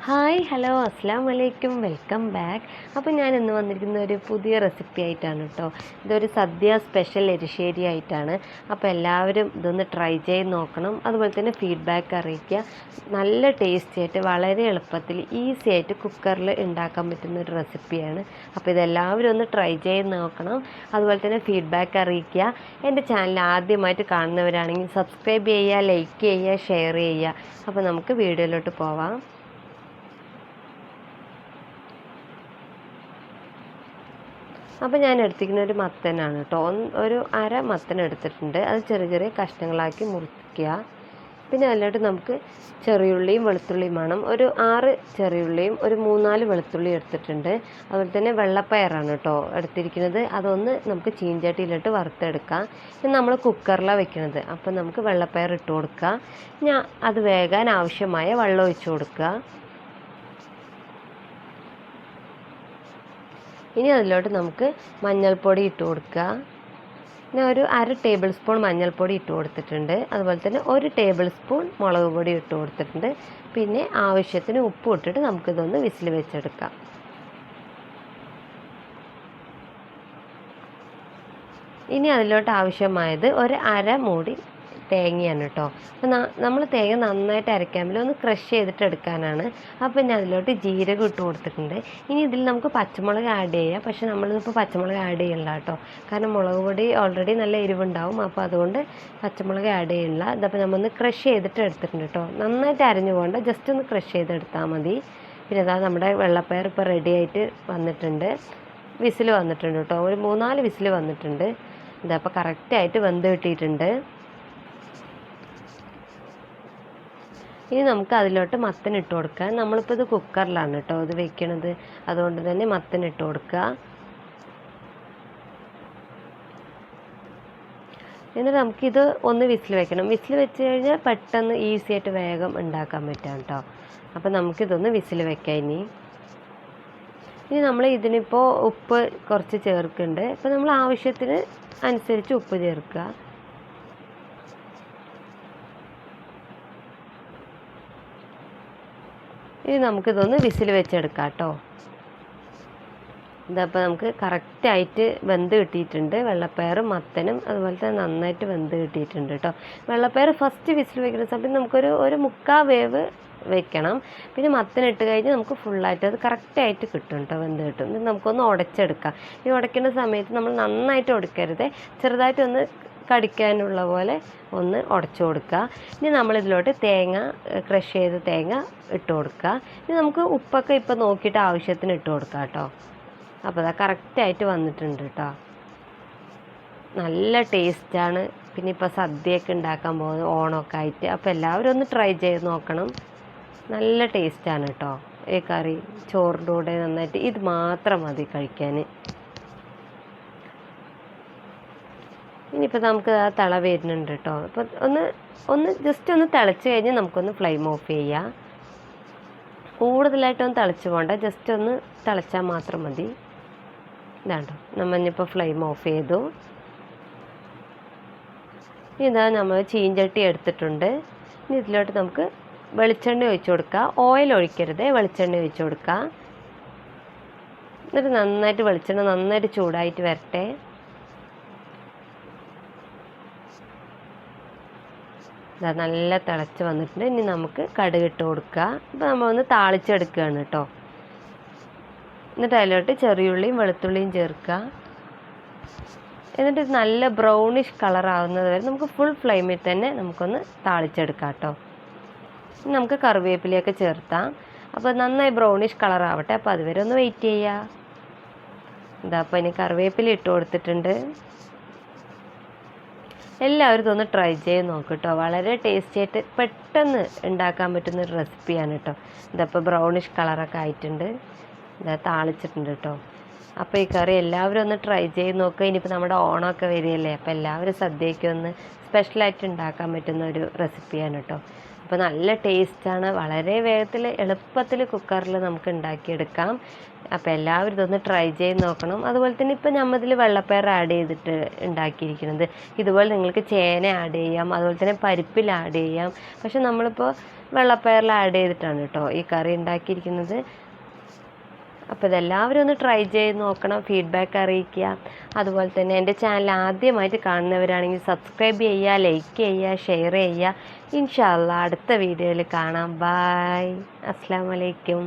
Hi hello അസ്സാം വലൈക്കും welcome back. അപ്പോൾ ഞാൻ ഇന്ന് വന്നിരിക്കുന്ന ഒരു പുതിയ റെസിപ്പി ആയിട്ടാണ് കേട്ടോ. ഇതൊരു സദ്യ സ്പെഷ്യൽ എരിശ്ശേരി ആയിട്ടാണ്. അപ്പോൾ എല്ലാവരും ഇതൊന്ന് ട്രൈ ചെയ്ത് നോക്കണം. അതുപോലെ തന്നെ ഫീഡ്ബാക്ക് അറിയിക്കുക. നല്ല ടേസ്റ്റി ആയിട്ട് വളരെ എളുപ്പത്തിൽ ഈസി ആയിട്ട് കുക്കറിൽ ഉണ്ടാക്കാൻ പറ്റുന്ന ഒരു റെസിപ്പിയാണ്. അപ്പോൾ ഇതെല്ലാവരും ഒന്ന് ട്രൈ ചെയ്ത് നോക്കണം. അതുപോലെ തന്നെ ഫീഡ്ബാക്ക് അറിയിക്കുക. എൻ്റെ ചാനൽ ആദ്യമായിട്ട് കാണുന്നവരാണെങ്കിൽ സബ്സ്ക്രൈബ് ചെയ്യുക, ലൈക്ക് ചെയ്യുക, ഷെയർ ചെയ്യുക. അപ്പോൾ നമുക്ക് വീഡിയോയിലോട്ട് പോവാം. അപ്പോൾ ഞാൻ എടുത്തിരിക്കുന്ന ഒരു മത്തനാണ് കേട്ടോ. ഒരു അര മത്തൻ എടുത്തിട്ടുണ്ട്. അത് ചെറിയ ചെറിയ കഷ്ണങ്ങളാക്കി മുറിക്കുക. പിന്നെ അതിലോട്ട് നമുക്ക് ചെറിയുള്ളിയും വെളുത്തുള്ളിയും വേണം. ഒരു 6 ചെറിയുള്ളിയും ഒരു 3-4 വെളുത്തുള്ളി എടുത്തിട്ടുണ്ട്. അതുപോലെ തന്നെ വെള്ളപ്പയറാണ് കേട്ടോ എടുത്തിരിക്കുന്നത്. അതൊന്ന് നമുക്ക് ചീഞ്ചട്ടിയിലിട്ട് വറുത്തെടുക്കാം. ഇത് നമ്മൾ കുക്കറിലാണ് വെക്കുന്നത്. അപ്പോൾ നമുക്ക് വെള്ളപ്പയർ ഇട്ട് കൊടുക്കുക. അത് വേകാൻ ആവശ്യമായ വെള്ളം ഒഴിച്ച് കൊടുക്കുക. ഇനി അതിലോട്ട് നമുക്ക് മഞ്ഞൾപ്പൊടി ഇട്ട് കൊടുക്കുക. പിന്നെ ഒരു 1/2 ടേബിൾ സ്പൂൺ മഞ്ഞൾപ്പൊടി ഇട്ട് കൊടുത്തിട്ടുണ്ട്. അതുപോലെ തന്നെ 1 ടേബിൾ സ്പൂൺ മുളക് പൊടി ഇട്ട് കൊടുത്തിട്ടുണ്ട്. പിന്നെ ആവശ്യത്തിന് ഉപ്പ് ഇട്ടിട്ട് നമുക്കിതൊന്ന് വിസിൽ വെച്ചെടുക്കാം. ഇനി അതിലോട്ട് ആവശ്യമായത് ഒരു 1/2 മൂടി തേങ്ങയാണ് കേട്ടോ. അപ്പോൾ നമ്മൾ തേങ്ങ നന്നായിട്ട് അരയ്ക്കാൻ ഒന്ന് ക്രഷ് ചെയ്തിട്ട് എടുക്കാനാണ്. അപ്പോൾ ഇനി അതിലോട്ട് ജീരകം ഇട്ട് കൊടുത്തിട്ടുണ്ട്. ഇനി ഇതിൽ നമുക്ക് പച്ചമുളക് ആഡ് ചെയ്യാം. പക്ഷേ നമ്മളിപ്പോൾ പച്ചമുളക് ആഡ് ചെയ്യണില്ല കേട്ടോ. കാരണം മുളക് പൊടി ഓൾറെഡി നല്ല എരിവുണ്ടാവും. അപ്പോൾ അതുകൊണ്ട് പച്ചമുളക് ആഡ് ചെയ്യണില്ല. ഇതപ്പോൾ നമ്മളൊന്ന് ക്രഷ് ചെയ്തിട്ട് എടുത്തിട്ടുണ്ട് കേട്ടോ. നന്നായിട്ട് അരഞ്ഞു പോകണ്ട, ജസ്റ്റ് ഒന്ന് ക്രഷ് ചെയ്തെടുത്താൽ മതി. പിന്നെ അതാ നമ്മുടെ വെള്ളപ്പയർ ഇപ്പോൾ റെഡി ആയിട്ട് വന്നിട്ടുണ്ട്. വിസിൽ വന്നിട്ടുണ്ട് കേട്ടോ. ഒരു 3-4 വിസിൽ വന്നിട്ടുണ്ട്. ഇതപ്പോൾ കറക്റ്റായിട്ട് വെന്ത് കിട്ടിയിട്ടുണ്ട്. ഇനി നമുക്ക് അതിലോട്ട് മത്തൻ ഇട്ട് കൊടുക്കാം. നമ്മളിപ്പോൾ ഇത് കുക്കറിലാണ് കേട്ടോ ഇത് വെക്കണത്. അതുകൊണ്ട് തന്നെ മത്തൻ ഇട്ട് കൊടുക്കുക. എന്നിട്ട് നമുക്കിത് ഒന്ന് വിസിൽ വെക്കണം. വിസിൽ വെച്ച് കഴിഞ്ഞാൽ പെട്ടെന്ന് ഈസി ആയിട്ട് വേഗം ഉണ്ടാക്കാൻ പറ്റാം കേട്ടോ. അപ്പോൾ നമുക്കിതൊന്ന് വിസിൽ വെക്കാം. ഇനി നമ്മൾ ഇതിനിപ്പോൾ ഉപ്പ് കുറച്ച് ചേർക്കുന്നുണ്ട്. ഇപ്പോൾ നമ്മൾ ആവശ്യത്തിന് അനുസരിച്ച് ഉപ്പ് ചേർക്കുക. ഇനി നമുക്കിതൊന്ന് വിസിൽ വെച്ചെടുക്കാം കേട്ടോ. ഇതപ്പോൾ നമുക്ക് കറക്റ്റായിട്ട് വെന്ത് കിട്ടിയിട്ടുണ്ട്. വെള്ളപ്പയറും മത്തനും അതുപോലെ തന്നെ നന്നായിട്ട് വെന്ത് കിട്ടിയിട്ടുണ്ട് കേട്ടോ. വെള്ളപ്പയർ ഫസ്റ്റ് വിസിൽ വെക്കുന്ന സമയത്ത് നമുക്കൊരു 1/4 വേവ് വെക്കണം. പിന്നെ മത്തനിട്ട് കഴിഞ്ഞാൽ നമുക്ക് ഫുള്ളായിട്ട് അത് കറക്റ്റായിട്ട് കിട്ടും കേട്ടോ, വെന്ത് കിട്ടും. ഇത് നമുക്കൊന്ന് ഉടച്ചെടുക്കാം. ഈ ഉടയ്ക്കുന്ന സമയത്ത് നമ്മൾ നന്നായിട്ട് ഉടക്കരുത്, ചെറുതായിട്ടൊന്ന് കടിക്കാനുള്ള പോലെ ഒന്ന് ഉടച്ചു കൊടുക്കുക. ഇനി നമ്മളിതിലോട്ട് ക്രഷ് ചെയ്ത് തേങ്ങ ഇട്ട് കൊടുക്കുക. ഇനി നമുക്ക് ഉപ്പൊക്കെ ഇപ്പോൾ നോക്കിയിട്ട് ആവശ്യത്തിന് ഇട്ട് കൊടുക്കാം കേട്ടോ. അപ്പോൾ അത് കറക്റ്റായിട്ട് വന്നിട്ടുണ്ട് കേട്ടോ. നല്ല ടേസ്റ്റാണ്. പിന്നെ ഇപ്പോൾ സദ്യയൊക്കെ ഉണ്ടാക്കാൻ പോകുന്നത് ഓണമൊക്കെ ആയിട്ട്. അപ്പോൾ എല്ലാവരും ഒന്ന് ട്രൈ ചെയ്ത് നോക്കണം. നല്ല ടേസ്റ്റാണ് കേട്ടോ. ഈ കറി ചോറിൻ്റെ കൂടെ നന്നായിട്ട് ഇത് മാത്രം മതി കഴിക്കാൻ. ഇനിയിപ്പോൾ നമുക്ക് ആ തിള വരുന്നുണ്ട് കേട്ടോ. അപ്പോൾ ഒന്ന് ജസ്റ്റ് ഒന്ന് തിളച്ച് കഴിഞ്ഞ് നമുക്കൊന്ന് ഫ്ലെയിം ഓഫ് ചെയ്യാം. കൂടുതലായിട്ടൊന്ന് തിളച്ച് പോകണ്ട, ജസ്റ്റ് ഒന്ന് തിളച്ചാൽ മാത്രം മതി. ഇതാണ്ടോ നമ്മളിപ്പോൾ ഫ്ലെയിം ഓഫ് ചെയ്തു. ഇതാ നമ്മൾ ചീഞ്ചട്ടി എടുത്തിട്ടുണ്ട്. ഇനി ഇതിലോട്ട് നമുക്ക് വെളിച്ചെണ്ണ ഒഴിച്ച് കൊടുക്കുക. ഓയിൽ ഒഴിക്കരുത്, വെളിച്ചെണ്ണ ഒഴിച്ച് കൊടുക്കുക. എന്നിട്ട് നന്നായിട്ട് വെളിച്ചെണ്ണ നന്നായിട്ട് ചൂടായിട്ട് വരട്ടെ. നല്ല തിളച്ച് വന്നിട്ടുണ്ട്. ഇനി നമുക്ക് കടുക് ഇട്ട് കൊടുക്കുക. അപ്പോൾ നമ്മളൊന്ന് താളിച്ചെടുക്കുകയാണ് കേട്ടോ. എന്നിട്ട് അതിലോട്ട് ചെറിയുള്ളിയും വെളുത്തുള്ളിയും ചേർക്കുക. എന്നിട്ട് ഇത് നല്ല ബ്രൗണിഷ് കളറാവുന്നത് വരെ നമുക്ക് ഫുൾ ഫ്ലെയിമിൽ തന്നെ നമുക്കൊന്ന് താളിച്ചെടുക്കാം കേട്ടോ. നമുക്ക് കറിവേപ്പിലയൊക്കെ ചേർത്താം. അപ്പോൾ നന്നായി ബ്രൗണിഷ് കളറാവട്ടെ. അപ്പോൾ അതുവരെ ഒന്ന് വെയിറ്റ് ചെയ്യുക. അപ്പോൾ ഇനി കറിവേപ്പില ഇട്ട് കൊടുത്തിട്ടുണ്ട്. എല്ലാവരും ഇതൊന്ന് ട്രൈ ചെയ്ത് നോക്കും കേട്ടോ. വളരെ ടേസ്റ്റി ആയിട്ട് പെട്ടെന്ന് ഉണ്ടാക്കാൻ പറ്റുന്നൊരു റെസിപ്പിയാണ് കേട്ടോ. ഇതപ്പോൾ ബ്രൗണിഷ് കളറൊക്കെ ആയിട്ടുണ്ട്. താളിച്ചിട്ടുണ്ട് കേട്ടോ. അപ്പോൾ ഈ കറി എല്ലാവരും ഒന്ന് ട്രൈ ചെയ്ത് നോക്കുക. ഇനിയിപ്പോൾ നമ്മുടെ ഓണമൊക്കെ വരികയല്ലേ. അപ്പോൾ എല്ലാവരും സദ്യയ്ക്ക് ഒന്ന് സ്പെഷ്യലായിട്ട് ഉണ്ടാക്കാൻ പറ്റുന്ന ഒരു റെസിപ്പിയാണ് കേട്ടോ. അപ്പോൾ നല്ല ടേസ്റ്റാണ്. വളരെ വേഗത്തിൽ എളുപ്പത്തിൽ കുക്കറിൽ നമുക്ക് ഉണ്ടാക്കിയെടുക്കാം. അപ്പോൾ എല്ലാവരും ഇതൊന്ന് ട്രൈ ചെയ്ത് നോക്കണം. അതുപോലെ തന്നെ ഇപ്പോൾ നമ്മളിതിൽ വെള്ളപ്പയർ ആഡ് ചെയ്തിട്ട് ഉണ്ടാക്കിയിരിക്കുന്നത്. ഇതുപോലെ നിങ്ങൾക്ക് ചേന ആഡ് ചെയ്യാം, അതുപോലെ തന്നെ പരിപ്പിൽ ആഡ് ചെയ്യാം. പക്ഷെ നമ്മളിപ്പോൾ വെള്ളപ്പയറിൽ ആഡ് ചെയ്തിട്ടാണ് കേട്ടോ ഈ കറി ഉണ്ടാക്കിയിരിക്കുന്നത്. അപ്പോൾ ഇതെല്ലാവരും ഒന്ന് ട്രൈ ചെയ്ത് നോക്കണം, ഫീഡ്ബാക്ക് അറിയിക്കുക. അതുപോലെ തന്നെ എൻ്റെ ചാനൽ ആദ്യമായിട്ട് കാണുന്നവരാണെങ്കിൽ സബ്സ്ക്രൈബ് ചെയ്യുക, ലൈക്ക് ചെയ്യുക, ഷെയർ ചെയ്യുക. ഇൻഷാ അല്ലാഹ് അടുത്ത വീഡിയോയിൽ കാണാം. ബായ്, അസ്സലാമു അലൈക്കും.